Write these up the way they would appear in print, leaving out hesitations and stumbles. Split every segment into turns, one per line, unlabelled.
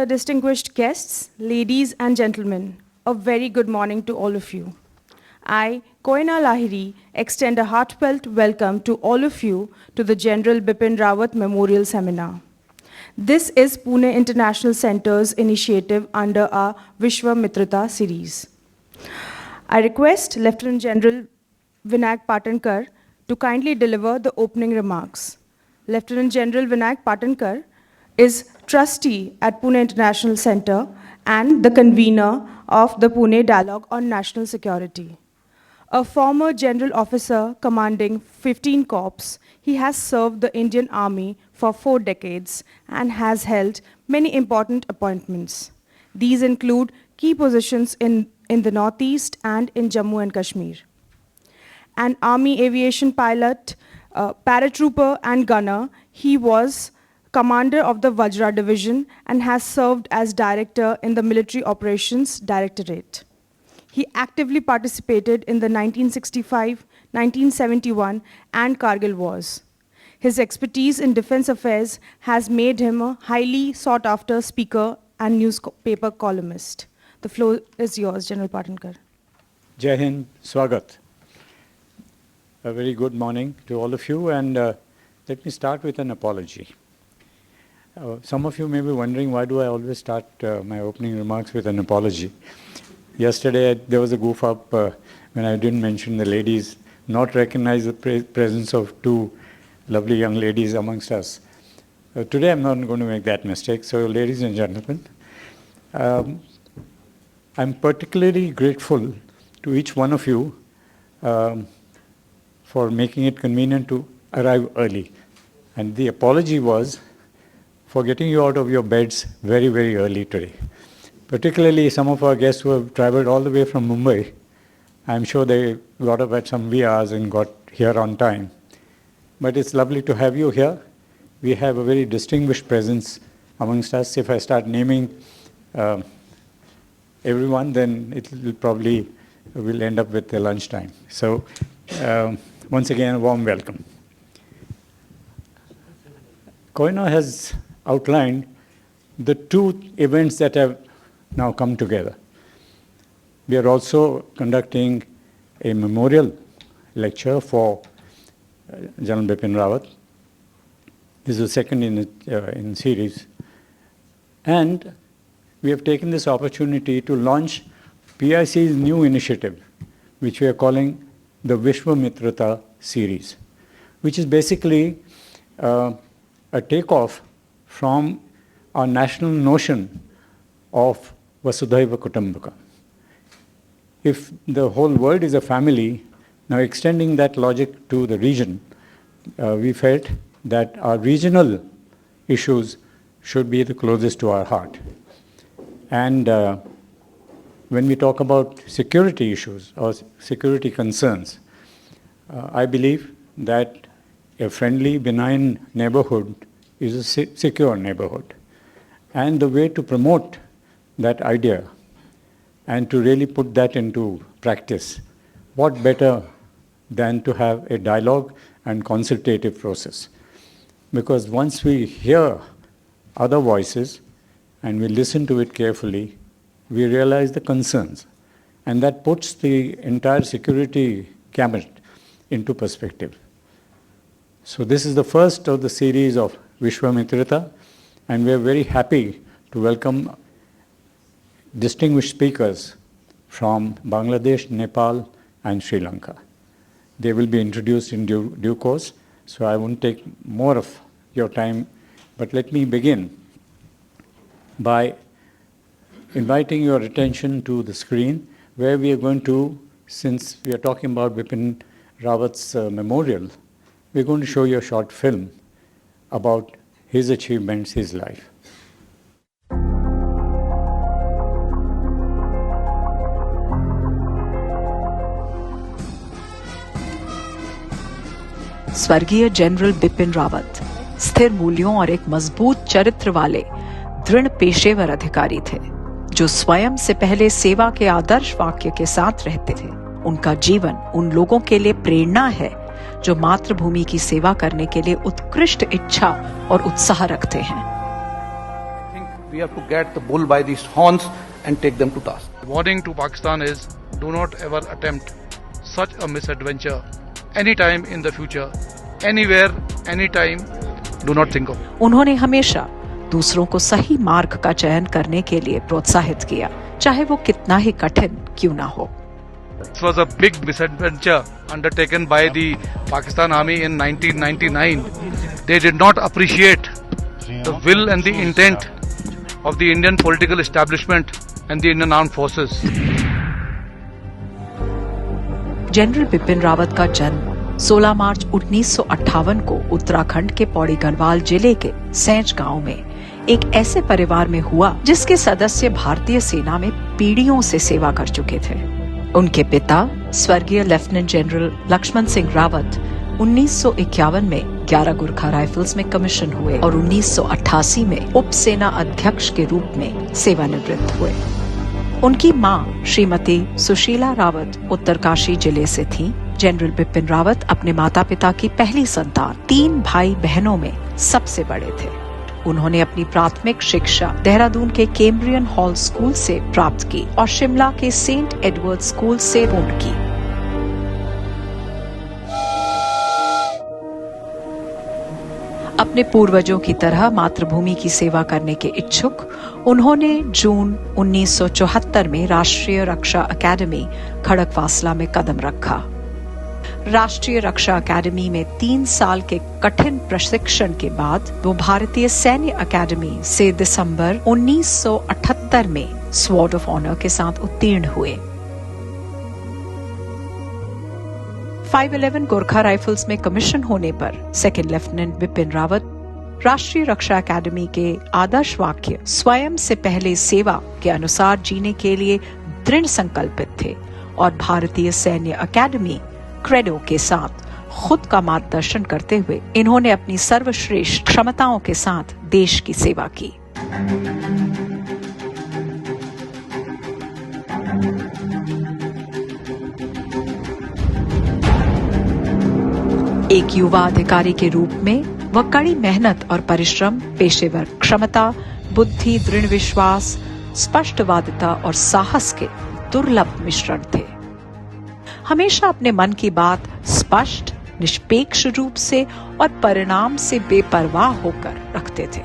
distinguished guests, ladies and gentlemen, a very good morning to all of you. I, Koina Lahiri, extend a heartfelt welcome to all of you to the General Bipin Rawat Memorial Seminar. This is Pune International Centre's initiative under our Vishva-mitrata series. I request Lieutenant General Vinayak Patankar to kindly deliver the opening remarks. Lieutenant General Vinayak Patankar is trustee at Pune International Centre and the convener of the Pune Dialogue on National Security. A former general officer commanding 15 corps, he has served the Indian Army for 4 decades and has held many important appointments. These include key positions in the Northeast and in Jammu and Kashmir. An Army aviation pilot, paratrooper and gunner, he was commander of the Vajra division and has served as director in the Military Operations Directorate. He actively participated in the 1965, 1971 and Kargil wars. His expertise in defense affairs has made him a highly sought after speaker and newspaper columnist. The floor is yours, General Patankar.
Jai Hind, Swagat. A very good morning to all of you, and let me start with an apology. Some of you may be wondering, why do I always start my opening remarks with an apology? Yesterday, there was a goof up when I didn't mention the ladies, not recognize the presence of 2 lovely young ladies amongst us. Today, I'm not going to make that mistake. So, ladies and gentlemen, I'm particularly grateful to each one of you for making it convenient to arrive early. And the apology was for getting you out of your beds very, very early today. Particularly some of our guests who have traveled all the way from Mumbai. I'm sure they got up at some wee hours and got here on time. But it's lovely to have you here. We have a very distinguished presence amongst us. If I start naming everyone, then it will probably will end up with the lunchtime. So once again, a warm welcome. Koina has outlined the 2 events that have now come together. We are also conducting a memorial lecture for General Bipin Rawat. This is the second in series. And we have taken this opportunity to launch PIC's new initiative, which we are calling the Vishva-mitrata series, which is basically a takeoff from our national notion of Vasudhaiva Kutumbakam. If the whole world is a family, now extending that logic to the region, we felt that our regional issues should be the closest to our heart. And when we talk about security issues or security concerns, I believe that a friendly, benign neighborhood is a secure neighborhood. And the way to promote that idea and to really put that into practice, what better than to have a dialogue and consultative process? Because once we hear other voices and we listen to it carefully, we realize the concerns. And that puts the entire security gamut into perspective. So this is the first of the series of Vishva-mitrata, and we are very happy to welcome distinguished speakers from Bangladesh, Nepal, and Sri Lanka. They will be introduced in due course, so I won't take more of your time, but let me begin by inviting your attention to the screen, where we are going to, since we are talking about Bipin Rawat's memorial, we're going to show you a short film about his achievements, his life.
स्वर्गीय general Bipin Rawat स्थिर मूल्यों और एक मजबूत चरित्र वाले दृढ़ पेशेवर अधिकारी थे, जो स्वयं से पहले सेवा के आदर्श वाक्य के साथ रहते थे। उनका जीवन उन लोगों के लिए प्रेरणा है जो मातृभूमि की सेवा करने के लिए उत्कृष्ट इच्छा और उत्साह रखते हैं।
We have to get the bull by the horns and take them to task.
Warning to Pakistan is, do not ever attempt such a misadventure anytime in the future, anywhere, anytime. Do not think of it.
उन्होंने हमेशा दूसरों को सही मार्ग का चयन करने के लिए प्रोत्साहित किया, चाहे वो कितना ही कठिन क्यों ना हो।
This was a big misadventure undertaken by the Pakistan Army in 1999. They did not appreciate the will and the intent of the Indian political establishment and the Indian Armed Forces.
General Bipin Rawat का जन्म 16 मार्च 1958 को उत्तराखंड के पौड़ी गढ़वाल जिले के सैंज गांव में एक ऐसे परिवार में हुआ जिसके सदस्य भारतीय सेना में पीढ़ियों से सेवा कर चुके थे। उनके पिता स्वर्गीय लेफ्टिनेंट जनरल लक्ष्मण सिंह रावत 1951 में 11 गोरखा राइफल्स में कमीशन हुए और 1988 में उप सेना अध्यक्ष के रूप में सेवानिवृत्त हुए। उनकी मां श्रीमती सुशीला रावत उत्तरकाशी जिले से थीं। जनरल बिपिन रावत अपने माता पिता की पहली संतान, 3 भाई बहनों में सबसे बड़े थे। उन्होंने अपनी प्राथमिक शिक्षा देहरादून के कैम्ब्रियन हॉल स्कूल से प्राप्त की और शिमला के सेंट एडवर्ड स्कूल से पूर्ण की। अपने पूर्वजों की तरह मातृभूमि की सेवा करने के इच्छुक उन्होंने जून 1974 में राष्ट्रीय रक्षा अकादमी खड़गवासला में कदम रखा। राष्ट्रीय रक्षा अकादमी में 3 साल के कठिन प्रशिक्षण के बाद वो भारतीय सैन्य अकादमी से दिसंबर 1978 में स्वॉर्ड ऑफ ऑनर के साथ उत्तीर्ण हुए। 511 गोरखा राइफल्स में कमीशन होने पर सेकंड लेफ्टिनेंट बिपिन रावत राष्ट्रीय रक्षा अकादमी के आदर्श वाक्य स्वयं से पहले सेवा के अनुसार जीने के लिए दृढ़ संकल्पित थे और भारतीय सैन्य अकादमी क्रेडो के साथ खुद का मार्गदर्शन करते हुए इन्होंने अपनी सर्वश्रेष्ठ क्षमताओं के साथ देश की सेवा की। एक युवा अधिकारी के रूप में वह कड़ी मेहनत और परिश्रम, पेशेवर क्षमता, बुद्धि, दृढ़ विश्वास, स्पष्टवादिता और साहस के दुर्लभ मिश्रण थे। हमेशा अपने मन की बात स्पष्ट, निष्पेक्ष रूप से और परिणाम से बेपरवाह होकर रखते थे।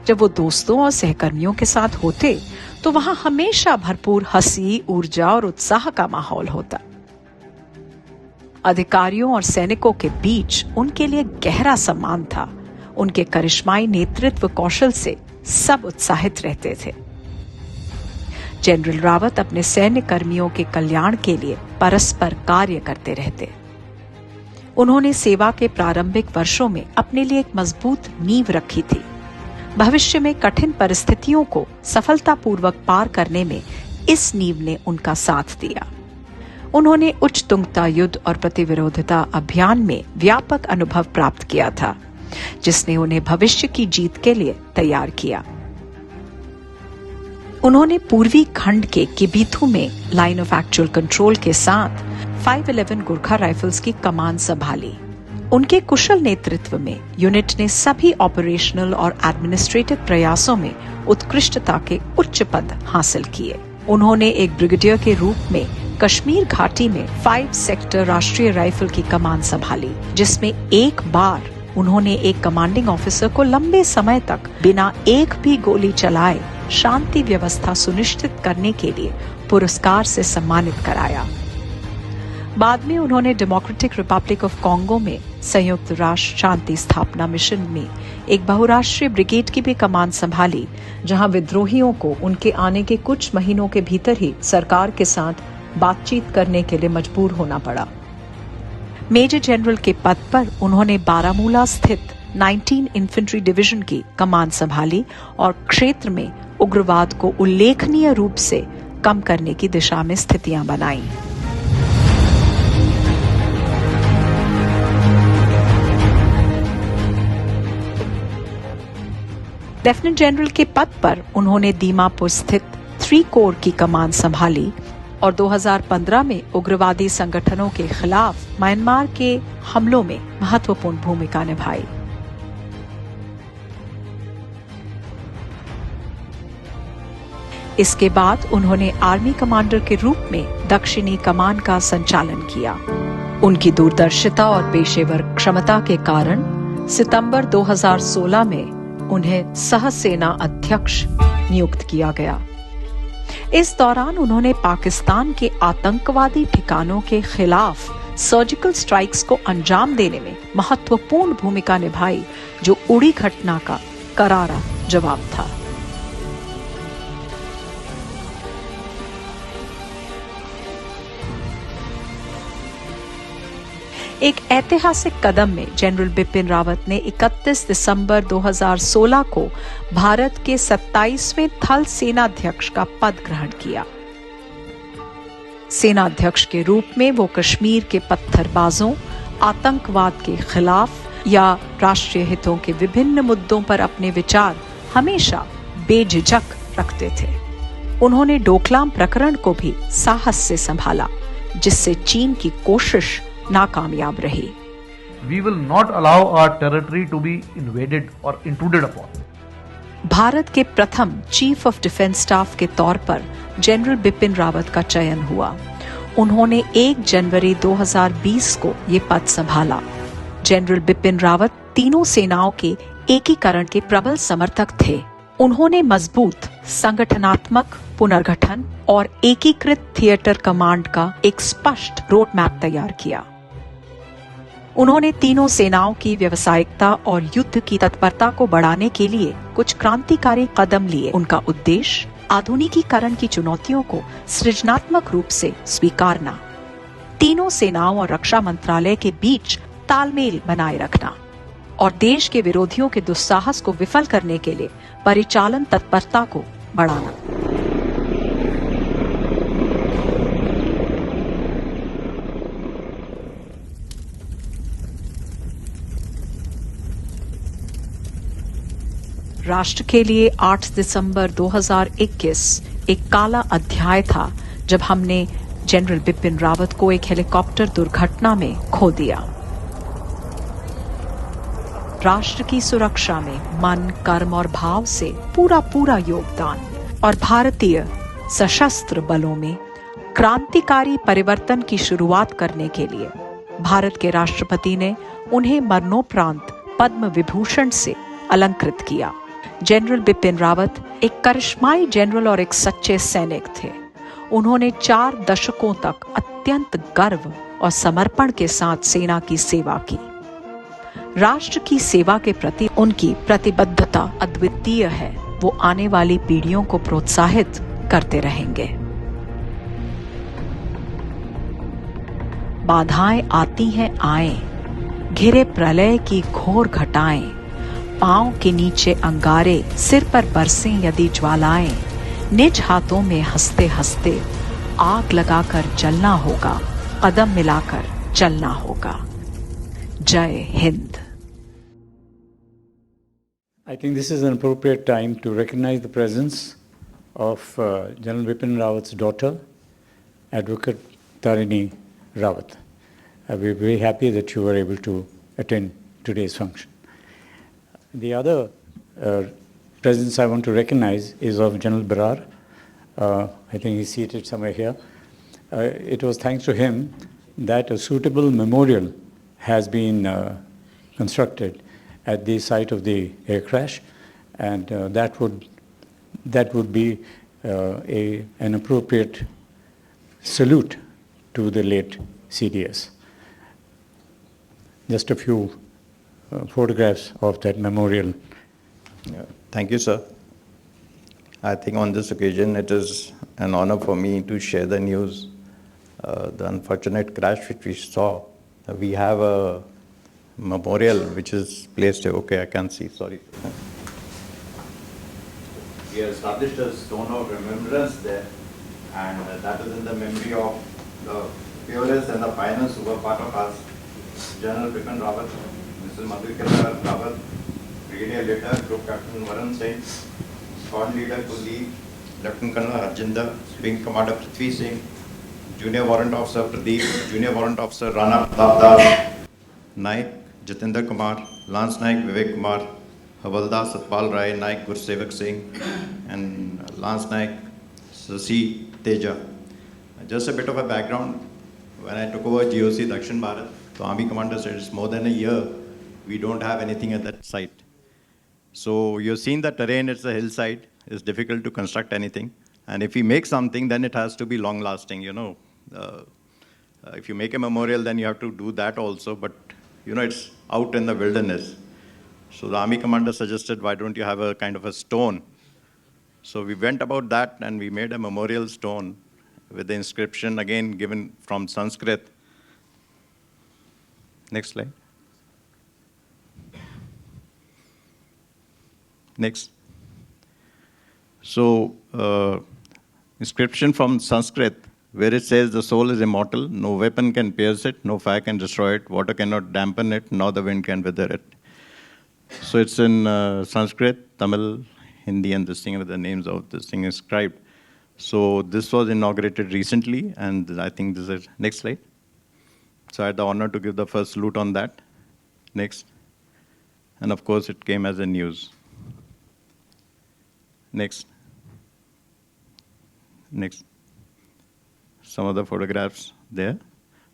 जब वो दोस्तों और सहकर्मियों के साथ होते तो वहां हमेशा भरपूर हंसी, ऊर्जा और उत्साह का माहौल होता। अधिकारियों और सैनिकों के बीच उनके लिए गहरा सम्मान था। उनके करिश्माई नेतृत्व कौशल से सब उत्साहित रहते थे। जनरल रावत अपने सैन्य कर्मियों के कल्याण के लिए परस्पर कार्य करते रहते। उन्होंने सेवा के प्रारंभिक वर्षों में अपने लिए एक मजबूत नींव रखी थी। भविष्य में कठिन परिस्थितियों को सफलतापूर्वक पार करने में इस नींव ने उनका साथ दिया। उन्होंने उच्च तुंगता युद्ध और प्रतिविरोधिता अभियान में व्यापक अनुभव प्राप्त किया था, जिसने उन्हें भविष्य की जीत के लिए तैयार किया। उन्होंने पूर्वी खंड के किबीथू में लाइन ऑफ एक्चुअल कंट्रोल के साथ 511 गोरखा राइफल्स की कमान संभाली। उनके कुशल नेतृत्व में यूनिट ने सभी ऑपरेशनल और एडमिनिस्ट्रेटिव प्रयासों में उत्कृष्टता के उच्च पद हासिल किए। उन्होंने एक ब्रिगेडियर के रूप में कश्मीर घाटी में 5 सेक्टर राष्ट्रीय राइफल की कमान संभाली, जिसमें एक बार उन्होंने एक कमांडिंग ऑफिसर को लंबे समय तक बिना एक भी गोली चलाए शांति व्यवस्था सुनिश्चित करने के लिए पुरस्कार से सम्मानित कराया। बाद में उन्होंने डेमोक्रेटिक रिपब्लिक ऑफ कॉन्गो में संयुक्त राष्ट्र शांति स्थापना मिशन में एक बहुराष्ट्रीय ब्रिगेड की भी कमान संभाली, जहां विद्रोहियों को उनके आने के कुछ महीनों के भीतर ही सरकार के साथ बातचीत करने के लिए मजबूर होना पड़ा। मेजर जनरल के पद पर उन्होंने बारामूला स्थित 19 इन्फेंट्री डिवीजन की कमान संभाली और क्षेत्र में उग्रवाद को उल्लेखनीय रूप से कम करने की दिशा में स्थितियां बनाई। लेफ्टिनेंट जनरल के पद पर उन्होंने दीमापुर स्थित 3 कोर की कमान संभाली और 2015 में उग्रवादी संगठनों के खिलाफ म्यांमार के हमलों में महत्वपूर्ण भूमिका निभाई। इसके बाद उन्होंने आर्मी कमांडर के रूप में दक्षिणी कमान का संचालन किया। उनकी दूरदर्शिता और पेशेवर क्षमता के कारण सितंबर 2016 में उन्हें सह सेना अध्यक्ष नियुक्त किया गया। इस दौरान उन्होंने पाकिस्तान के आतंकवादी ठिकानों के खिलाफ सर्जिकल स्ट्राइक्स को अंजाम देने में महत्वपूर्ण भूमिका निभाई, जो उड़ी घटना का करारा जवाब था। एक ऐतिहासिक कदम में जनरल बिपिन रावत ने 31 दिसंबर 2016 को भारत के 27वें थल सेनाध्यक्ष का पद ग्रहण किया। सेनाध्यक्ष के रूप में वो कश्मीर के पत्थरबाजों, आतंकवाद के खिलाफ या राष्ट्रीय हितों के विभिन्न मुद्दों पर अपने विचार हमेशा बेझिझक रखते थे। उन्होंने डोकलाम प्रकरण को भी साहस से संभाला, जिससे चीन की कोशिश नाकामयाब रही।
We will not allow our territory to be invaded or intruded upon.
Bharat के प्रथम चीफ ऑफ डिफेंस स्टाफ के तौर पर जनरल बिपिन रावत का चयन हुआ। उन्होंने 1 जनवरी 2020 को ये पद संभाला। जनरल बिपिन रावत तीनों सेनाओं के एकीकरण के प्रबल समर्थक थे। उन्होंने मजबूत संगठनात्मक पुनर्गठन और एकीकृत थिएटर कमांड का एक स्पष्ट रोड मैप तैयार किया। उन्होंने तीनों सेनाओं की व्यावसायिकता और युद्ध की तत्परता को बढ़ाने के लिए कुछ क्रांतिकारी कदम लिए। उनका उद्देश्य आधुनिकीकरण की चुनौतियों को सृजनात्मक रूप से स्वीकारना, तीनों सेनाओं और रक्षा मंत्रालय के बीच तालमेल बनाए रखना और देश के विरोधियों के दुस्साहस को विफल करने के लिए परिचालन तत्परता को बढ़ाना। राष्ट्र के लिए 8 दिसंबर 2021 एक काला अध्याय था, जब हमने जनरल बिपिन रावत को एक हेलीकॉप्टर दुर्घटना में खो दिया। राष्ट्र की सुरक्षा में मन, कर्म और भाव से पूरा योगदान और भारतीय सशस्त्र बलों में क्रांतिकारी परिवर्तन की शुरुआत करने के लिए भारत के राष्ट्रपति ने उन्हें मरणोपरांत पद्म विभूषण से अलंकृत किया। जनरल बिपिन रावत एक करिश्माई जनरल और एक सच्चे सैनिक थे। उन्होंने 4 दशकों तक अत्यंत गर्व और समर्पण के साथ सेना की सेवा की। राष्ट्र की सेवा के प्रति उनकी प्रतिबद्धता अद्वितीय है। वो आने वाली पीढ़ियों को प्रोत्साहित करते रहेंगे। बाधाएं आती हैं आए, घिरे प्रलय की घोर घटाएं, पांव के नीचे अंगारे, सिर पर बरसें यदि ज्वालाएं, निज हाथों में हंसते हंसते आग लगाकर जलना होगा, कदम मिलाकर चलना होगा। जय Hind.
I think this is an appropriate time to recognize the presence of General Bipin Rawat's daughter, Advocate Tarini Rawat. We're very happy that you were able to attend today's function. The other presence I want to recognize is of General Barar. I think he's seated somewhere here. It was thanks to him that a suitable memorial has been constructed at the site of the air crash, and that would be an appropriate salute to the late CDS. Just a few photographs of that memorial.
Thank you, sir. I think on this occasion it is an honor for me to share the news, the unfortunate crash which we saw. We have a memorial which is placed here. Okay, I can see, sorry. We have established a stone of remembrance there, and that is in the memory of the fearless and the pioneers who were part of us. General Bipin Rawat, Mrs. Madhurikata Rawat, Brigadier Leader, Group Captain Varun Singh, Squad Leader Kuldeep, Lieutenant Colonel Harjinder, Wing Commander Prithvi Singh, Junior Warrant Officer Pradeep, Junior Warrant Officer Rana Pratap, Naik Jatinder Kumar, Lance Naik Vivek Kumar, Havaldar Satpal Rai, Naik Gursevak Singh, and Lance Naik Sasi Teja. Just a bit of a background. When I took over GOC Dakshin Bharat, the Army Commander said it's more than a year, we don't have anything at that site. So you've seen the terrain, it's a hillside, it's difficult to construct anything. And if we make something, then it has to be long lasting, you know. If you make a memorial, then you have to do that also, but you know, it's out in the wilderness. So the Army Commander suggested, why don't you have a kind of a stone? So we went about that and we made a memorial stone with the inscription, again given from Sanskrit. Next slide. Next. So, inscription from Sanskrit, where it says the soul is immortal, no weapon can pierce it, no fire can destroy it, water cannot dampen it, nor the wind can wither it. So it's in Sanskrit, Tamil, Hindi, and this thing with the names of this thing inscribed. So this was inaugurated recently, and I think this is, next slide. So I had the honor to give the first salute on that. Next. And of course it came as a news. Next. Next. Some other photographs there.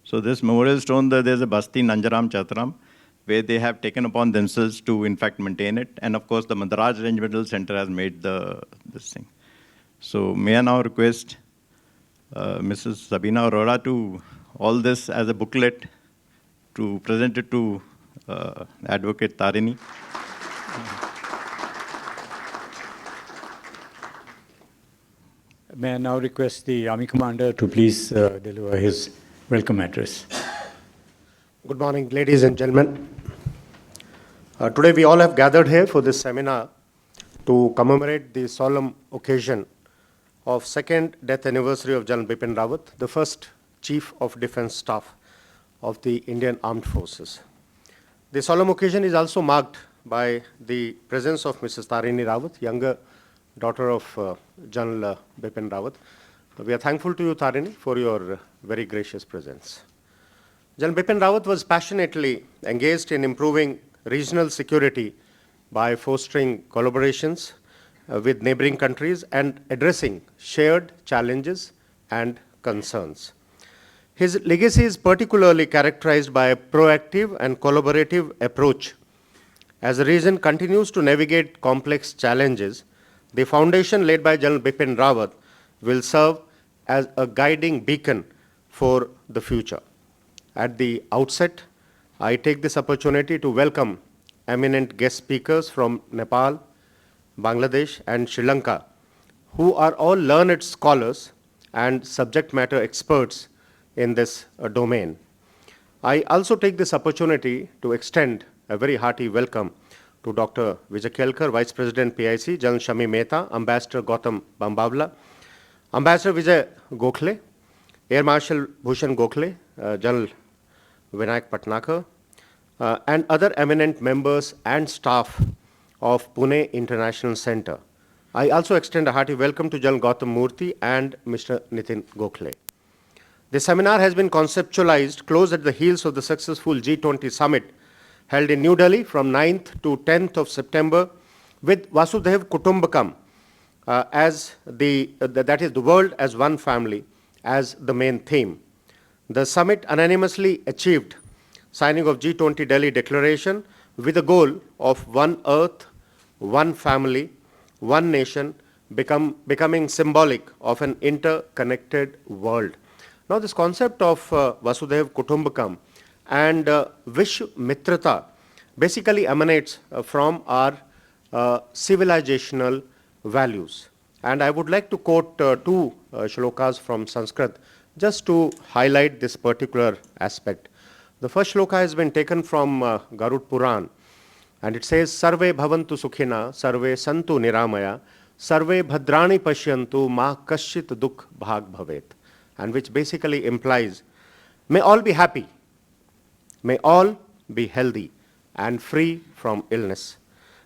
So this memorial stone, there's a Basti Nanjaram Chatram, where they have taken upon themselves to in fact maintain it. And of course the Madraj Regimental Center has made this thing. So may I now request Mrs. Sabina Aurora to all this as a booklet to present it to Advocate Tarini.
May I now request the Army Commander to please deliver his welcome address.
Good morning, ladies and gentlemen. Today we all have gathered here for this seminar to commemorate the solemn occasion of second death anniversary of General Bipin Rawat, the first Chief of Defence Staff of the Indian Armed Forces. The solemn occasion is also marked by the presence of Mrs. Tarini Rawat, younger daughter of General Bipin Rawat. We are thankful to you, Tarini, for your very gracious presence. General Bipin Rawat was passionately engaged in improving regional security by fostering collaborations with neighboring countries and addressing shared challenges and concerns. His legacy is particularly characterized by a proactive and collaborative approach. As the region continues to navigate complex challenges, the foundation laid by General Bipin Rawat will serve as a guiding beacon for the future. At the outset, I take this opportunity to welcome eminent guest speakers from Nepal, Bangladesh, and Sri Lanka, who are all learned scholars and subject matter experts in this domain. I also take this opportunity to extend a very hearty welcome to Dr. Vijay Kelkar, Vice President PIC, General Shami Mehta, Ambassador Gautam Bambawla, Ambassador Vijay Gokhale, Air Marshal Bhushan Gokhale, General Vinayak Patnakar, and other eminent members and staff of Pune International Center. I also extend a hearty welcome to General Gautam Murthy and Mr. Nitin Gokhale. This seminar has been conceptualized close at the heels of the successful G20 summit held in New Delhi from 9th to 10th of September with Vasudhaiv Kutumbakam as that is the world as one family as the main theme. The summit unanimously achieved signing of G20 Delhi Declaration with the goal of one earth, one family, one nation becoming symbolic of an interconnected world. Now this concept of Vasudhaiv Kutumbakam and Vishva-mitrata basically emanates from our civilizational values. And I would like to quote two shlokas from Sanskrit just to highlight this particular aspect. The first shloka has been taken from Garud Puran, and it says, Sarve bhavantu sukhina, sarve santu niramaya, sarve bhadrani pashyantu ma kashit dukh bhag bhavet. And which basically implies, may all be happy, may all be healthy and free from illness.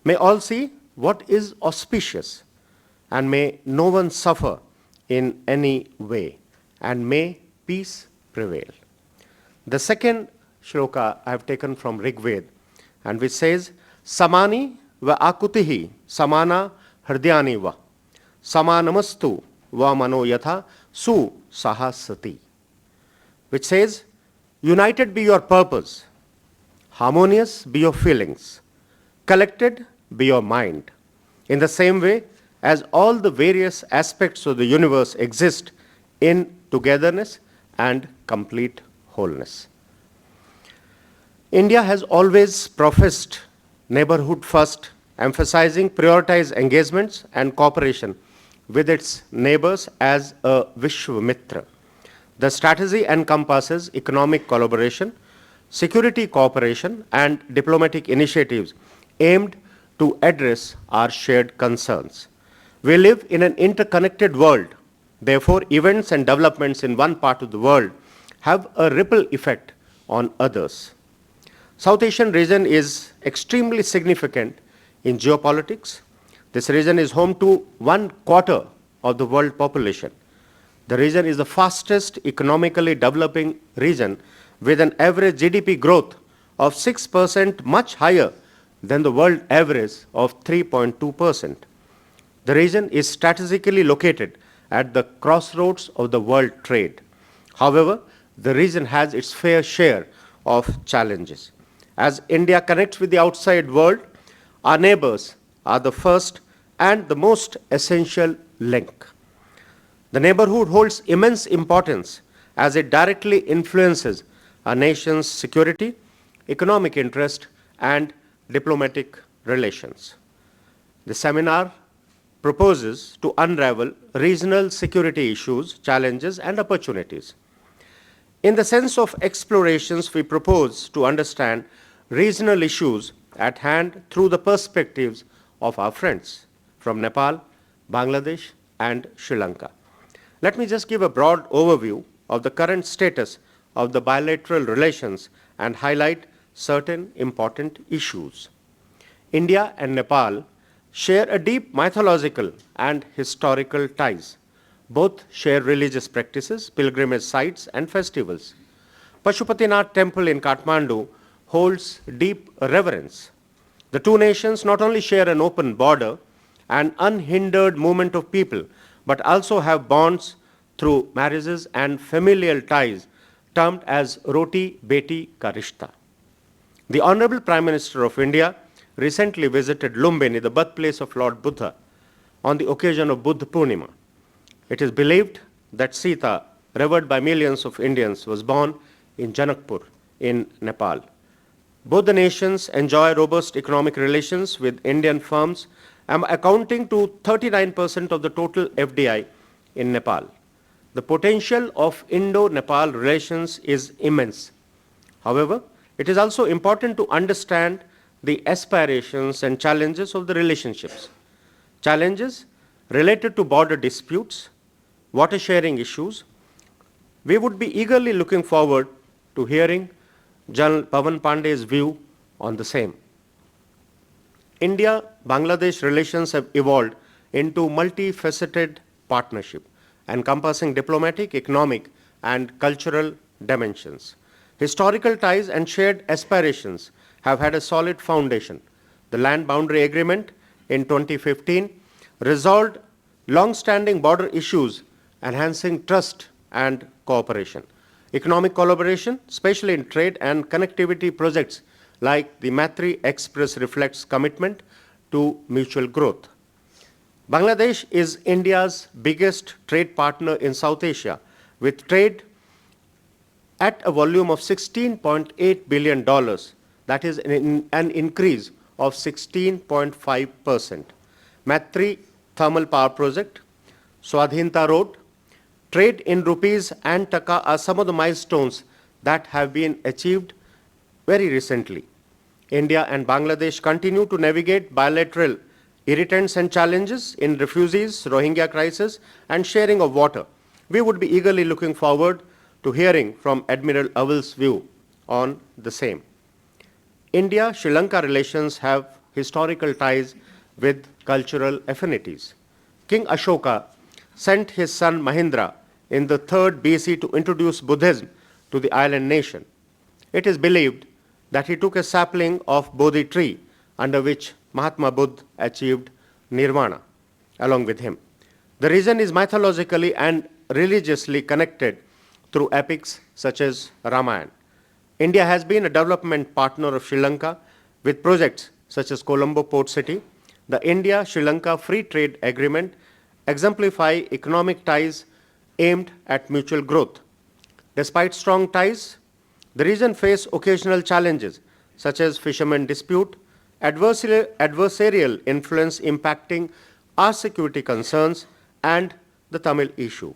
May all see what is auspicious, and may no one suffer in any way, and may peace prevail. The second shloka I have taken from Rig Veda, and which says, Samani va akutihi samana hridyani va samanamastu va mano yatha su sahasati, which says, united be your purpose, harmonious be your feelings, collected be your mind. In the same way as all the various aspects of the universe exist in togetherness and complete wholeness. India has always professed neighborhood first, emphasizing prioritized engagements and cooperation with its neighbors as a Vishva-mitrata. The strategy encompasses economic collaboration, security cooperation, and diplomatic initiatives aimed to address our shared concerns. We live in an interconnected world. Therefore, events and developments in one part of the world have a ripple effect on others. South Asian region is extremely significant in geopolitics. This region is home to 1/4 of the world population. The region is the fastest economically developing region with an average GDP growth of 6%, much higher than the world average of 3.2%. The region is strategically located at the crossroads of the world trade. However, the region has its fair share of challenges. As India connects with the outside world, our neighbors are the first and the most essential link. The neighborhood holds immense importance as it directly influences our nation's security, economic interest, and diplomatic relations. The seminar proposes to unravel regional security issues, challenges, and opportunities. In the sense of explorations, we propose to understand regional issues at hand through the perspectives of our friends from Nepal, Bangladesh, and Sri Lanka. Let me just give a broad overview of the current status of the bilateral relations and highlight certain important issues. India and Nepal share a deep mythological and historical ties. Both share religious practices, pilgrimage sites, and festivals. Pashupatinath Temple in Kathmandu holds deep reverence. The two nations not only share an open border and unhindered movement of people, but also have bonds through marriages and familial ties termed as Roti Beti Ka Rishta. The Honorable Prime Minister of India recently visited Lumbini, the birthplace of Lord Buddha, on the occasion of Buddha Purnima. It is believed that Sita, revered by millions of Indians, was born in Janakpur in Nepal. Both the nations enjoy robust economic relations with Indian firms, accounting to 39% of the total FDI in Nepal. The potential of Indo-Nepal relations is immense. However, it is also important to understand the aspirations and challenges of the relationships. Challenges related to border disputes, water sharing issues. We would be eagerly looking forward to hearing General Pavan Pandey's view on the same. India-Bangladesh relations have evolved into multifaceted partnership, encompassing diplomatic, economic, and cultural dimensions. Historical ties and shared aspirations have had a solid foundation. The land boundary agreement in 2015 resolved long-standing border issues, enhancing trust and cooperation. Economic collaboration, especially in trade and connectivity projects like the Maitri Express, reflects commitment to mutual growth. Bangladesh is India's biggest trade partner in South Asia, with trade at a volume of $16.8 billion. That is an increase of 16.5%. Maitri Thermal Power Project, Swadhinta Road, trade in rupees and taka are some of the milestones that have been achieved very recently. India and Bangladesh continue to navigate bilateral irritants and challenges in refugees, Rohingya crisis, and sharing of water. We would be eagerly looking forward to hearing from Admiral Avil's view on the same. India-Sri Lanka relations have historical ties with cultural affinities. King Ashoka sent his son Mahindra in the 3rd BC to introduce Buddhism to the island nation. It is believed that he took a sapling of Bodhi tree under which Mahatma Buddha achieved nirvana along with him. The The region is mythologically and religiously connected through epics such as Ramayana. India has been a development partner of Sri Lanka with projects such as Colombo Port City. The India-Sri Lanka Free Trade Agreement exemplify economic ties aimed at mutual growth. Despite strong ties, the region faces occasional challenges such as fishermen dispute, adversarial influence impacting our security concerns, and the Tamil issue.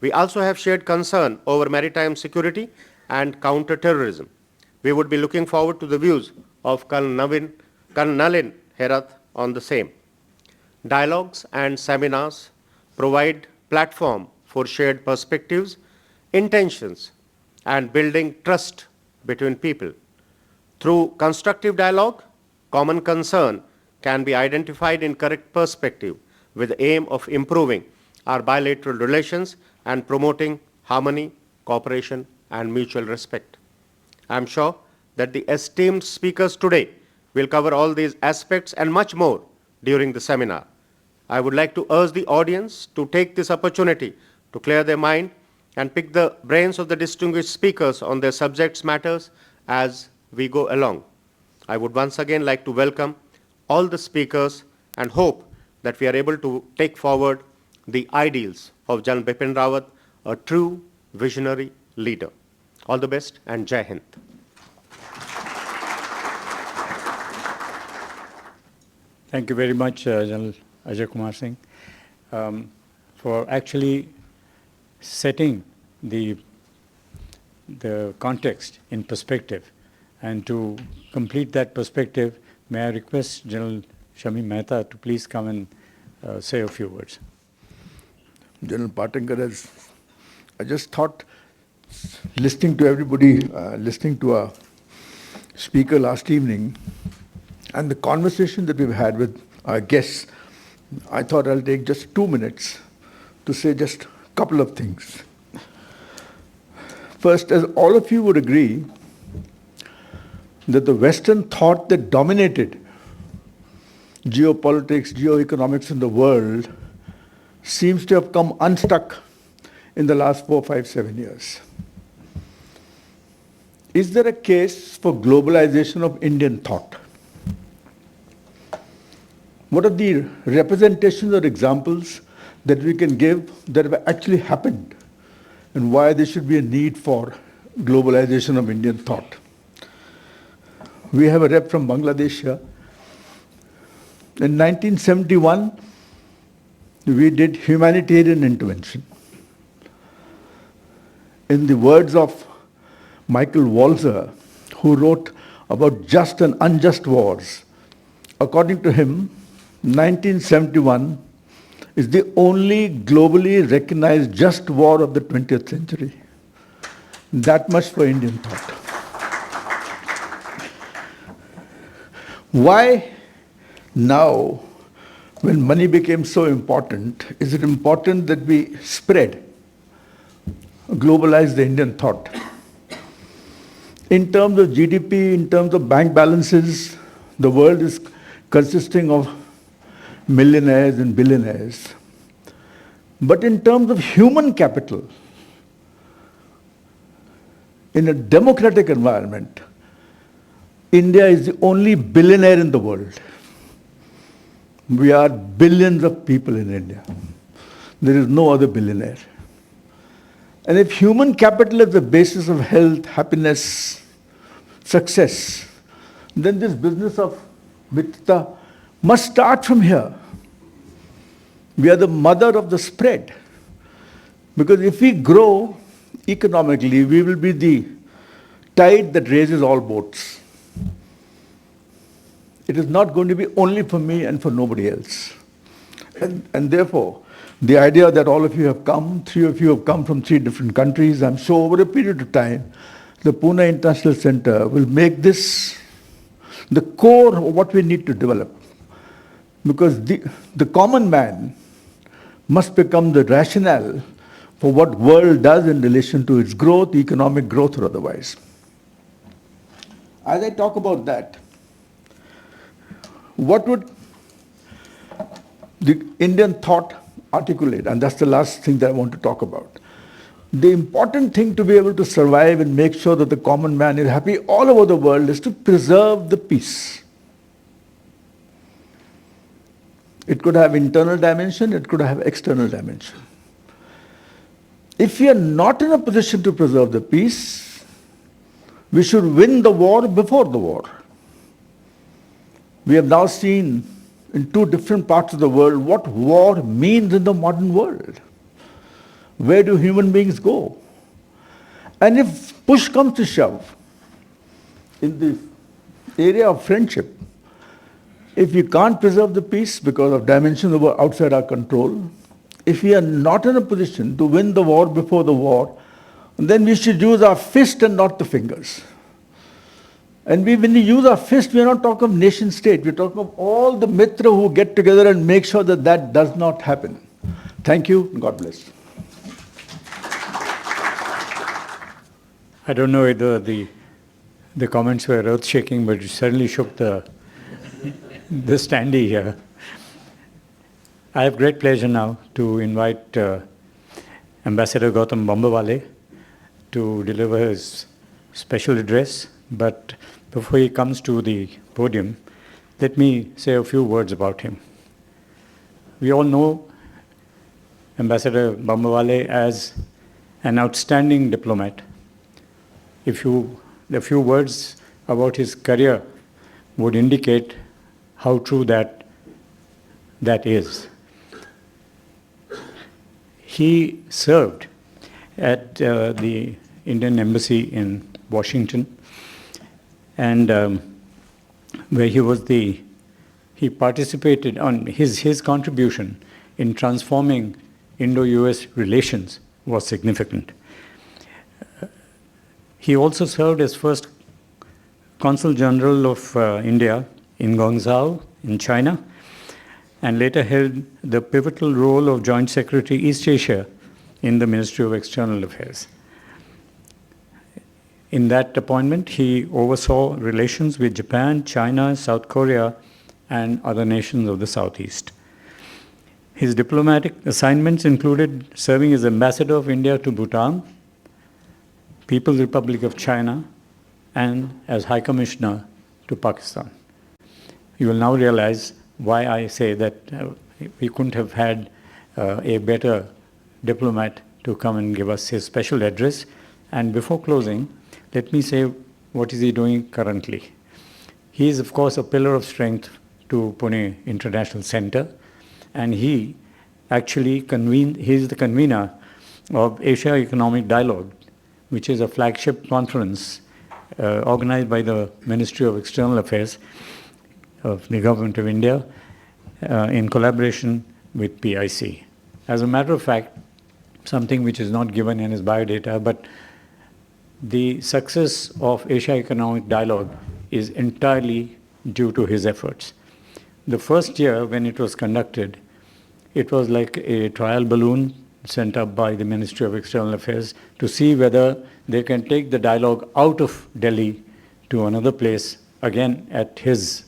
We also have shared concern over maritime security and counter-terrorism. We would be looking forward to the views of Colonel Nalin Herath on the same. Dialogues and seminars provide platform for shared perspectives, intentions, and building trust between people. Through constructive dialogue, common concern can be identified in correct perspective with the aim of improving our bilateral relations and promoting harmony, cooperation, and mutual respect. I am sure that the esteemed speakers today will cover all these aspects and much more during the seminar. I would like to urge the audience to take this opportunity to clear their mind and pick the brains of the distinguished speakers on their subjects matters as we go along. I would once again like to welcome all the speakers and hope that we are able to take forward the ideals of General Bipin Rawat, a true visionary leader. All the best and Jai Hind.
Thank you very much, General Ajay Kumar Singh, for actually setting the context in perspective. And to complete that perspective, may I request General Shami Mehta to please come and say a few words.
General Patingar, I just thought, listening to everybody, listening to our speaker last evening, and the conversation that we've had with our guests, I thought I'll take just 2 minutes to say just a couple of things. First, as all of you would agree, that the Western thought that dominated geopolitics, geoeconomics in the world seems to have come unstuck in the last 4, 5, 7 years. Is there a case for globalization of Indian thought? What are the representations or examples that we can give that have actually happened, and why there should be a need for globalization of Indian thought? We have a rep from Bangladesh here. In 1971, we did humanitarian intervention. In the words of Michael Walzer, who wrote about just and unjust wars, according to him, 1971 is the only globally recognized just war of the 20th century. That much for Indian thought. Why now, when money became so important, is it important that we spread, globalize the Indian thought? In terms of GDP, in terms of bank balances, the world is consisting of millionaires and billionaires. But in terms of human capital, in a democratic environment, India is the only billionaire in the world. We are billions of people in India. There is no other billionaire. And if human capital is the basis of health, happiness, success, then this business of mitrata must start from here. We are the mother of the spread. Because if we grow economically, we will be the tide that raises all boats. It is not going to be only for me and for nobody else. And therefore, the idea that all of you have come, 3 of you have come from 3 different countries, I'm sure over a period of time, the Pune International Center will make this the core of what we need to develop. Because the common man must become the rationale for what world does in relation to its growth, economic growth or otherwise. As I talk about that, what would the Indian thought articulate, and that's the last thing that I want to talk about. The important thing to be able to survive and make sure that the common man is happy all over the world is to preserve the peace. It could have internal dimension, it could have external dimension. If we are not in a position to preserve the peace, we should win the war before the war. We have now seen in two different parts of the world what war means in the modern world. Where do human beings go? And if push comes to shove, in the area of friendship, if we can't preserve the peace because of dimensions outside our control, if we are not in a position to win the war before the war, then we should use our fist and not the fingers. And when we use our fist, we are not talking of nation state. We are talking of all the mitra who get together and make sure that that does not happen. Thank you, and God bless.
I don't know whether the comments were earth-shaking, but it certainly shook the standee here. I have great pleasure now to invite Ambassador Gautam Bambawale to deliver his special address. But before he comes to the podium, let me say a few words about him. We all know Ambassador Bambawale as an outstanding diplomat. A few words about his career would indicate how true that is. He served at the Indian Embassy in Washington, and where he participated on his contribution in transforming Indo-US relations was significant. He also served as first Consul General of India in Guangzhou in China, and later held the pivotal role of Joint Secretary East Asia in the Ministry of External Affairs. In that appointment, he oversaw relations with Japan, China, South Korea, and other nations of the Southeast. His diplomatic assignments included serving as ambassador of India to Bhutan, People's Republic of China, and as High Commissioner to Pakistan. You will now realize why I say that we couldn't have had a better diplomat to come and give us his special address. And before closing, let me say what is he doing currently. He is, of course, a pillar of strength to Pune International Center, and he actually is the convener of Asia Economic Dialogue, which is a flagship conference organized by the Ministry of External Affairs of the Government of India in collaboration with PIC. As a matter of fact, something which is not given in his biodata, but the success of Asia Economic Dialogue is entirely due to his efforts. The first year when it was conducted, it was like a trial balloon sent up by the Ministry of External Affairs to see whether they can take the dialogue out of Delhi to another place, again at his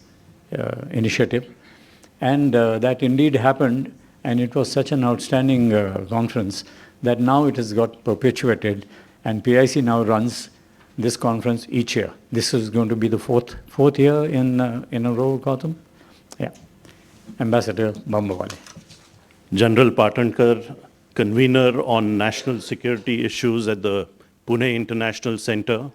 initiative. And that indeed happened, and it was such an outstanding conference that now it has got perpetuated, and PIC now runs this conference each year. This is going to be the fourth year in a row, Gautam? Yeah. Ambassador Bambawale.
General Patankar, convener on national security issues at the Pune International Center,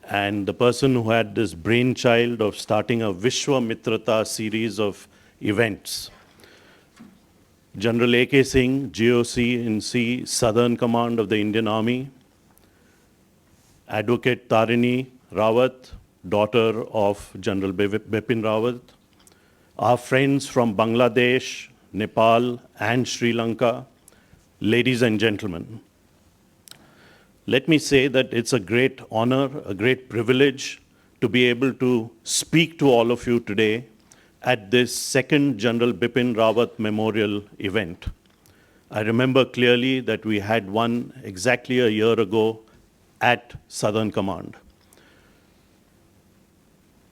and the person who had this brainchild of starting a Vishva-mitrata series of events. General A.K. Singh, GOC in C, Southern Command of the Indian Army. Advocate Tarini Rawat, daughter of General Bipin Rawat. Our friends from Bangladesh, Nepal, and Sri Lanka. Ladies and gentlemen, let me say that it's a great honor, a great privilege to be able to speak to all of you today at this second General Bipin Rawat Memorial event. I remember clearly that we had one exactly a year ago at Southern Command.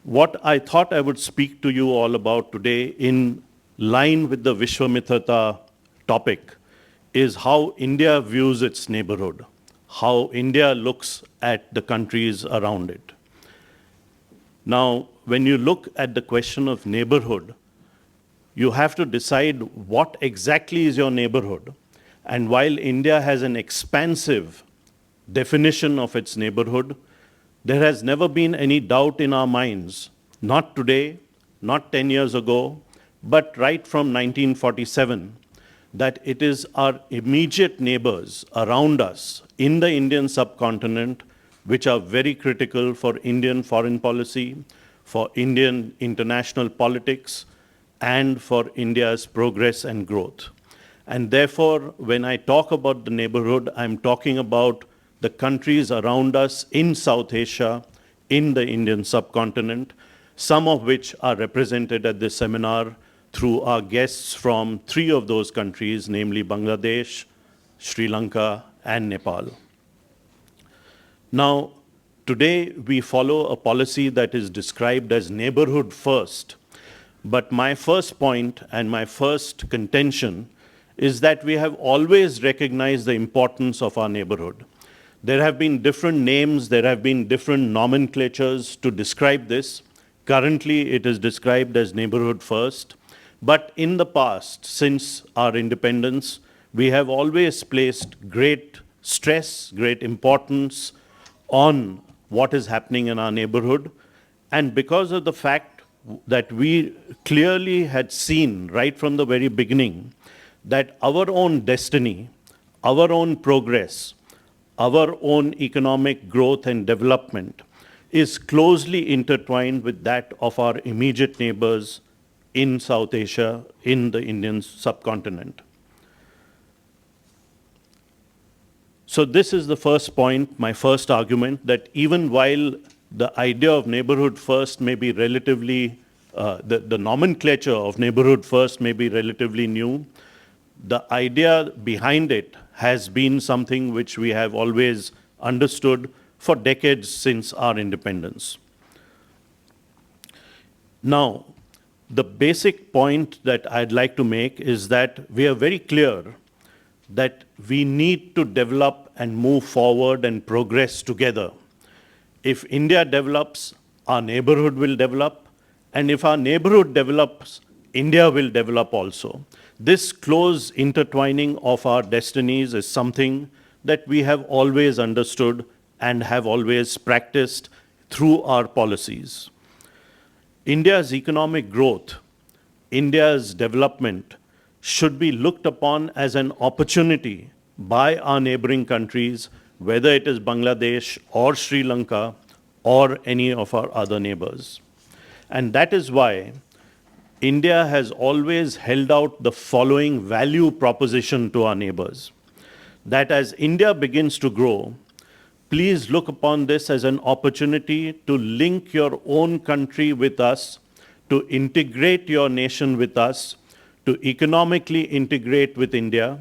What I thought I would speak to you all about today, in line with the Vishva-mitrata topic is how India views its neighborhood, how India looks at the countries around it. Now, when you look at the question of neighborhood, you have to decide what exactly is your neighborhood. And while India has an expansive definition of its neighborhood, there has never been any doubt in our minds, not today, not 10 years ago, but right from 1947, that it is our immediate neighbors around us in the Indian subcontinent which are very critical for Indian foreign policy, for Indian international politics, and for India's progress and growth. And therefore, when I talk about the neighborhood, I'm talking about the countries around us in South Asia, in the Indian subcontinent, some of which are represented at this seminar through our guests from 3 of those countries, namely Bangladesh, Sri Lanka, and Nepal. Now, today we follow a policy that is described as neighborhood first. But my first point and my first contention is that we have always recognized the importance of our neighborhood. There have been different names, there have been different nomenclatures to describe this. Currently, it is described as neighborhood first. But in the past, since our independence, we have always placed great stress, great importance on what is happening in our neighborhood. And because of the fact that we clearly had seen right from the very beginning that our own destiny, our own progress, our own economic growth and development is closely intertwined with that of our immediate neighbors in South Asia, in the Indian subcontinent. So this is the first point, my first argument, that even while the idea of neighborhood first may be relatively, the nomenclature of neighborhood first may be relatively new, the idea behind it has been something which we have always understood for decades since our independence. Now, the basic point that I'd like to make is that we are very clear that we need to develop and move forward and progress together. If India develops, our neighborhood will develop, and if our neighborhood develops, India will develop also. This close intertwining of our destinies is something that we have always understood and have always practiced through our policies. India's economic growth, India's development should be looked upon as an opportunity by our neighboring countries, whether it is Bangladesh or Sri Lanka or any of our other neighbors. And that is why India has always held out the following value proposition to our neighbors, that as India begins to grow, please look upon this as an opportunity to link your own country with us, to integrate your nation with us, to economically integrate with India,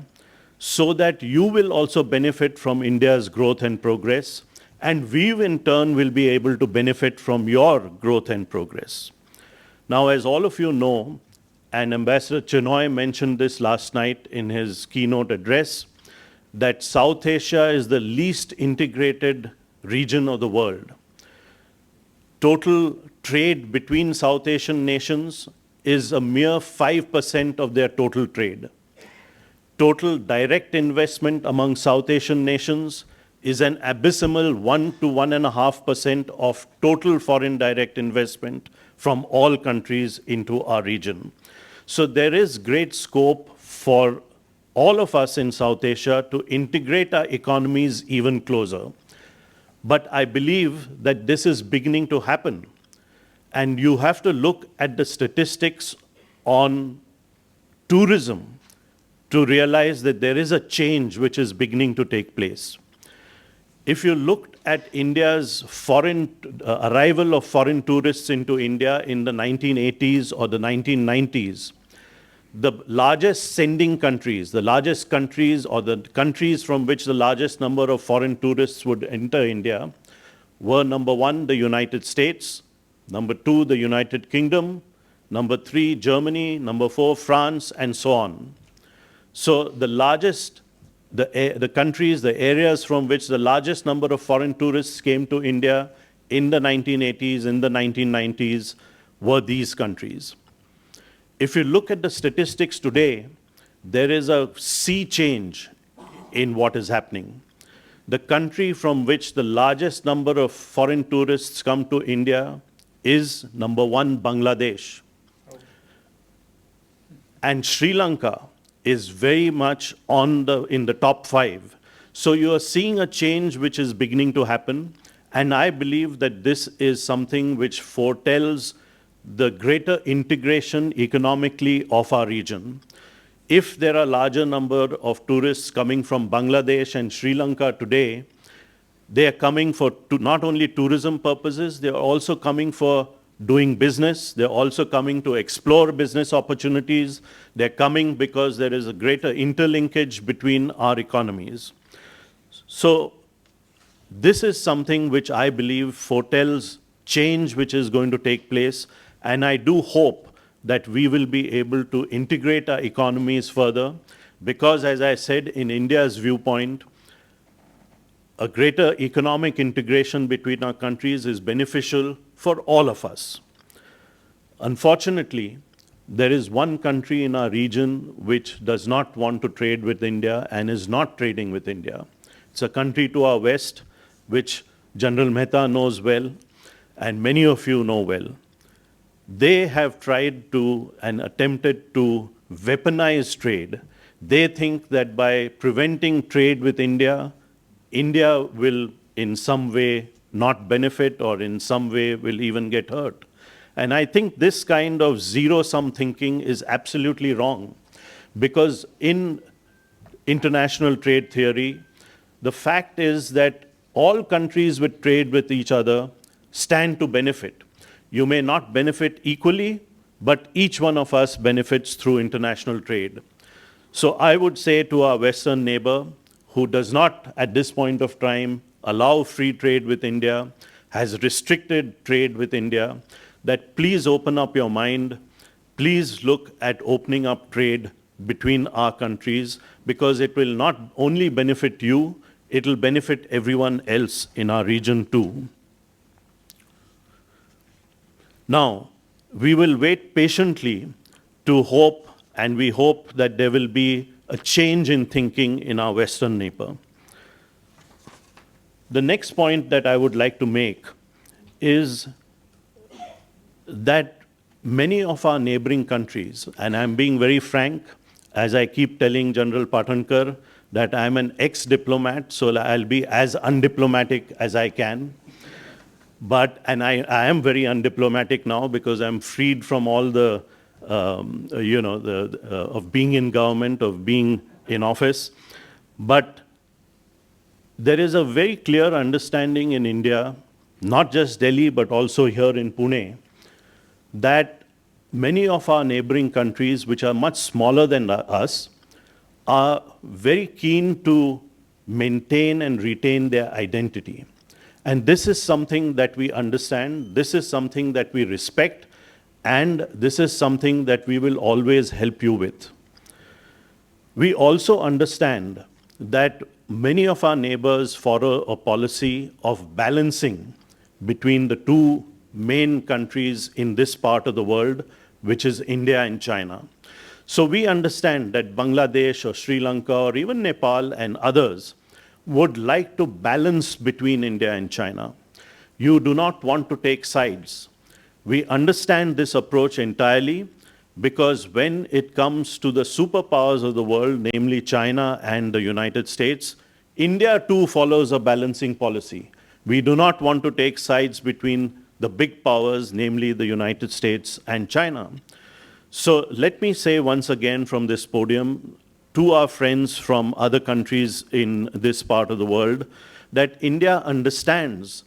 so that you will also benefit from India's growth and progress, and we in turn will be able to benefit from your growth and progress. Now, as all of you know, and Ambassador Chinoy mentioned this last night in his keynote address, that South Asia is the least integrated region of the world. Total trade between South Asian nations is a mere 5% of their total trade. Total direct investment among South Asian nations is an abysmal 1 to 1.5% of total foreign direct investment from all countries into our region. So there is great scope for all of us in South Asia to integrate our economies even closer. But I believe that this is beginning to happen. And you have to look at the statistics on tourism to realize that there is a change which is beginning to take place. If you looked at India's arrival of foreign tourists into India in the 1980s or the 1990s, the largest sending countries, the largest countries or the countries from which the largest number of foreign tourists would enter India were number 1, the United States, number 2, the United Kingdom, number 3, Germany, number 4, France, and so on. So the largest, the countries, the areas from which the largest number of foreign tourists came to India in the 1980s, in the 1990s, were these countries. If you look at the statistics today, there is a sea change in what is happening. The country from which the largest number of foreign tourists come to India is number one, Bangladesh. And Sri Lanka is very much in the top 5. So you are seeing a change which is beginning to happen. And I believe that this is something which foretells the greater integration economically of our region. If there are larger number of tourists coming from Bangladesh and Sri Lanka today, they are coming for not only tourism purposes, they are also coming for doing business. They're also coming to explore business opportunities. They're coming because there is a greater interlinkage between our economies. So this is something which I believe foretells change which is going to take place. And I do hope that we will be able to integrate our economies further because, as I said, in India's viewpoint, a greater economic integration between our countries is beneficial for all of us. Unfortunately, there is one country in our region which does not want to trade with India and is not trading with India. It's a country to our west, which General Mehta knows well, and many of you know well. They have tried to and attempted to weaponize trade. They think that by preventing trade with India, India will in some way not benefit or in some way will even get hurt. And I think this kind of zero-sum thinking is absolutely wrong because in international trade theory, the fact is that all countries which trade with each other stand to benefit. You may not benefit equally, but each one of us benefits through international trade. So I would say to our Western neighbor, who does not at this point of time allow free trade with India, has restricted trade with India, that please open up your mind, please look at opening up trade between our countries, because it will not only benefit you, it will benefit everyone else in our region too. Now, we will wait patiently to hope, and we hope that there will be a change in thinking in our Western neighbor. The next point that I would like to make is that many of our neighboring countries, and I'm being very frank, as I keep telling General Patankar that I'm an ex-diplomat, so I'll be as undiplomatic as I can. And I am very undiplomatic now because I'm freed from all the, of being in government, of being in office. But there is a very clear understanding in India, not just Delhi, but also here in Pune, that many of our neighboring countries, which are much smaller than us, are very keen to maintain and retain their identity. And this is something that we understand, this is something that we respect, and this is something that we will always help you with. We also understand that many of our neighbors follow a policy of balancing between the two main countries in this part of the world, which is India and China. So we understand that Bangladesh or Sri Lanka or even Nepal and others would like to balance between India and China. You do not want to take sides. We understand this approach entirely because when it comes to the superpowers of the world, namely China and the United States, India too follows a balancing policy. We do not want to take sides between the big powers, namely the United States and China. So let me say once again from this podium to our friends from other countries in this part of the world that India understands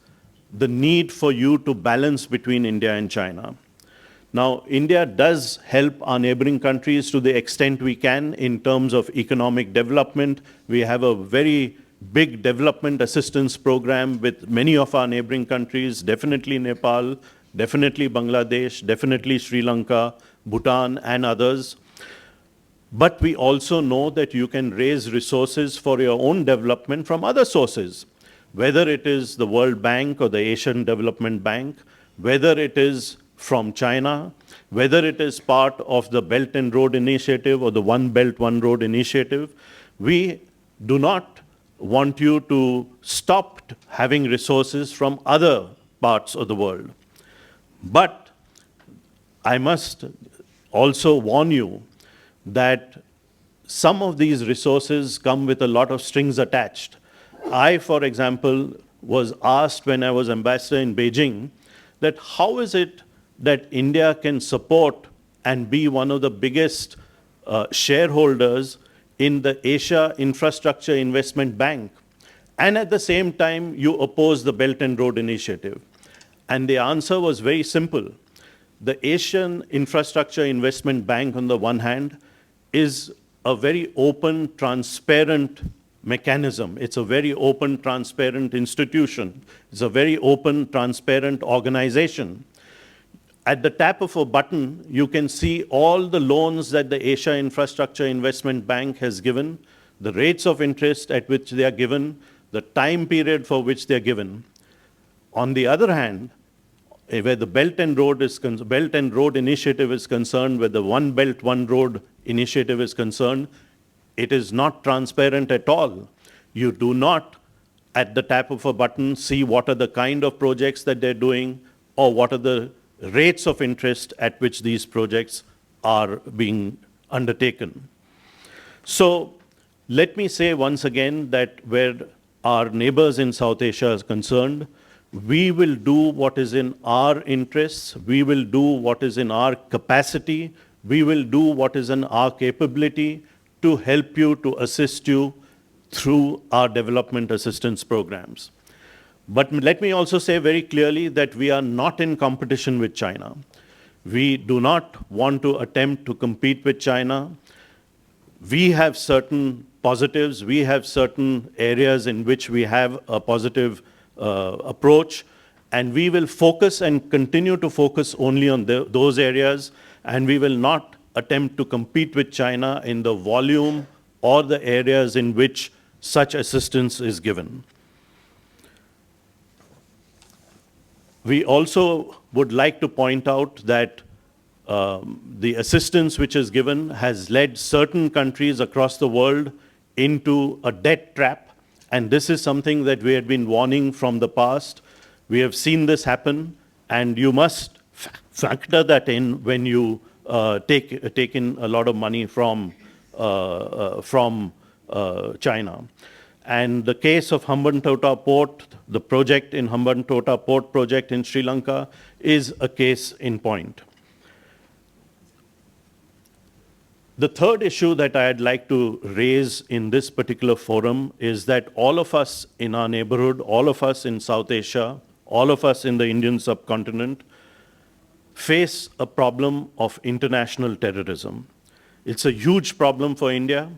the need for you to balance between India and China. Now, India does help our neighboring countries to the extent we can in terms of economic development. We have a very big development assistance program with many of our neighboring countries, definitely Nepal, definitely Bangladesh, definitely Sri Lanka, Bhutan, and others. But we also know that you can raise resources for your own development from other sources, whether it is the World Bank or the Asian Development Bank, whether it is from China, whether it is part of the Belt and Road Initiative or the One Belt, One Road Initiative. We do not want you to stop having resources from other parts of the world. But I must also warn you that some of these resources come with a lot of strings attached. I, for example, was asked when I was ambassador in Beijing that how is it that India can support and be one of the biggest shareholders in the Asia Infrastructure Investment Bank, and at the same time you oppose the Belt and Road Initiative. And the answer was very simple. The Asian Infrastructure Investment Bank, on the one hand, is a very open, transparent mechanism. It's a very open, transparent institution. It's a very open, transparent organization. At the tap of a button, you can see all the loans that the Asia Infrastructure Investment Bank has given, the rates of interest at which they are given, the time period for which they are given. On the other hand, where the Belt and Road Initiative is concerned, where the One Belt, One Road Initiative is concerned, it is not transparent at all. You do not, at the tap of a button, see what are the kind of projects that they're doing or what are the rates of interest at which these projects are being undertaken. So let me say once again that where our neighbors in South Asia is concerned, we will do what is in our interests, we will do what is in our capacity, we will do what is in our capability to help you, to assist you through our development assistance programs. But let me also say very clearly that we are not in competition with China. We do not want to attempt to compete with China. We have certain positives, we have certain areas in which we have a positive approach, and we will focus and continue to focus only on those areas, and we will not attempt to compete with China in the volume or the areas in which such assistance is given. We also would like to point out that the assistance which is given has led certain countries across the world into a debt trap, and this is something that we had been warning from the past. We have seen this happen, and you must factor that in when you take in a lot of money from China. And the case of Hambantota Port, the project in Hambantota Port project in Sri Lanka, is a case in point. The third issue that I'd like to raise in this particular forum is that all of us in our neighborhood, all of us in South Asia, all of us in the Indian subcontinent face a problem of international terrorism. It's a huge problem for India,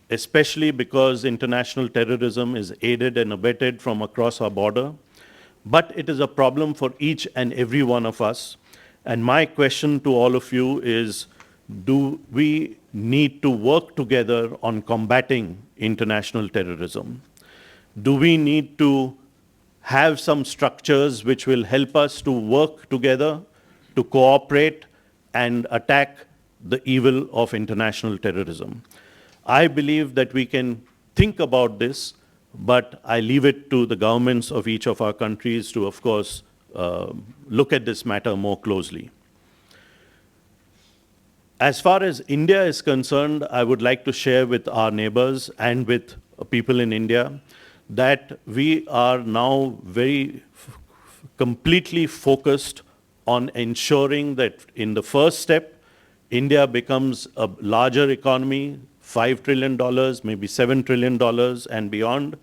especially because international terrorism is aided and abetted from across our border. But it is a problem for each and every one of us. And my question to all of you is, do we need to work together on combating international terrorism? Do we need to have some structures which will help us to work together, to cooperate and attack the evil of international terrorism? I believe that we can think about this, but I leave it to the governments of each of our countries to, of course, look at this matter more closely. As far as India is concerned, I would like to share with our neighbors and with people in India that we are now very completely focused on ensuring that in the first step, India becomes a larger economy, $5 trillion, maybe $7 trillion and beyond.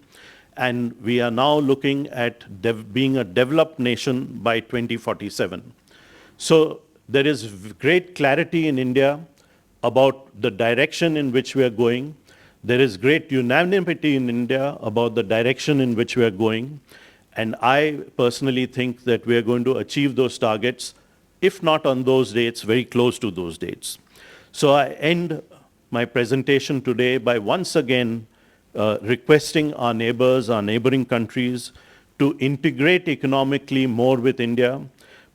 And we are now looking at being a developed nation by 2047. So there is great clarity in India about the direction in which we are going. There is great unanimity in India about the direction in which we are going. And I personally think that we are going to achieve those targets, if not on those dates, very close to those dates. So I end my presentation today by once again requesting our neighbors, our neighboring countries, to integrate economically more with India,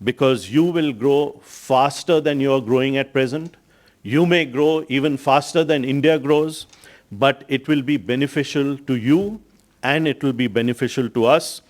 because you will grow faster than you are growing at present. You may grow even faster than India grows, but it will be beneficial to you and it will be beneficial to us.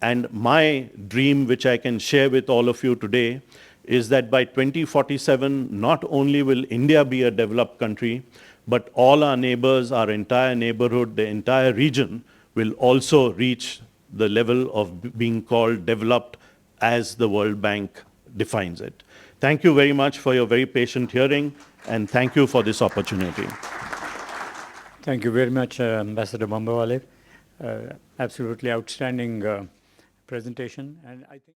And my dream, which I can share with all of you today, is that by 2047, not only will India be a developed country, but all our neighbors, our entire neighborhood, the entire region will also reach the level of being called developed as the World Bank defines it. Thank you very much for your very patient hearing, and thank you for this opportunity.
Thank you very much, Ambassador Bambawale. Absolutely outstanding presentation. And I think